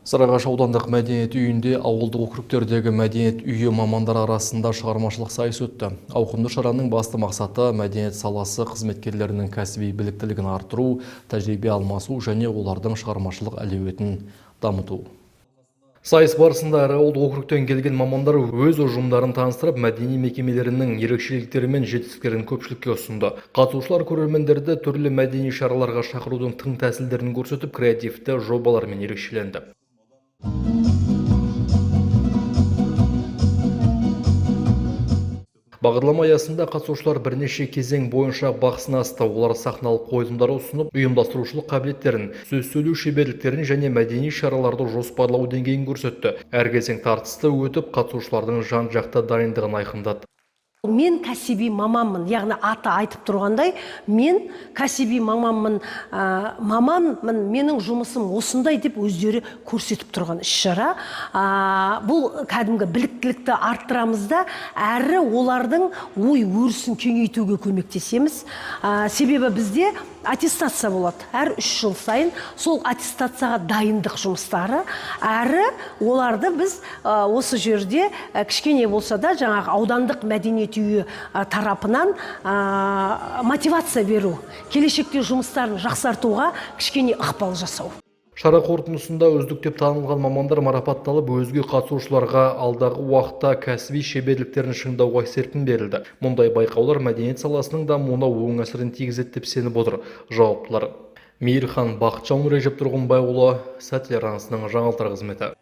Сарыағаш аудандық мәдениет үйінде ауылдық округтердегі мәдениет үйі мамандар арасында шығармашылық сайыс өтті. Ауқымды шараның басты мақсаты мәдениет саласы қызметкерлерінің кәсіби біліктілігін арттыру, тәжірибе алмасу және олардың шығармашылық әлеуетін дамыту. Сайыс барысында әр ауылдық округтен келген мамандар өз ұжымдарын таныстырып, мәдени мекемелерінің ерекшеліктері мен жетістіктерін көпшілікке ұсынды. Қатысушылар көрермендерді түрлі мәдени шараларға шақырудың тың тәсілдерін көрсетіп, креативті жобалармен ерекшеленді. Бағдарлама аясында қатысушылар бірнеше кезең бойынша бақ сынасты. Олар сахналық қойылымдар ұсынып, ұйымдастырушылық қабілеттерін, сөз сөйлеу шеберліктерін және мәдени шараларды жоспарлау деңгейін көрсетті. Әр кезең тартысты өтіп, қатысушылардың жан-жақты дайындығын айқындады. Мен кәсіби маманмын, яғни аты айтып тұрғандай, мен кәсіби маманмын, менің жұмысым осындай деп өздері көрсетіп тұрған іс-шара. Бұл кәдімгі біліктілікті арттырамыз да, әрі олардың ой өрісін кеңейтуге көмектесеміз. Себебі бізде аттестация болады. Әр 3 жыл сайын сол аттестацияға дайындық жұмыстары, әрі оларды біз осы жерде кішкене болса да жаңағы аудандық мәдениет үйі тарапынан мотивация беру, келешекте жұмыстарын жақсартуға кішкене ықпал жасау. Шара қорытындысында үздік деп танылған мамандар марапатталып, өзге қатысушыларға алдағы уақытта кәсіби шеберліктерін шыңдауға серпін берілді. Мұндай байқаулар мәдениет саласының дамуына оң әсерін тигізеді деп сеніп отыр жауаптылар. Мейірхан Бақытжан Режеп Тұрғынбайұлы, Сәтлер арнасының жаңалықтар қызметі.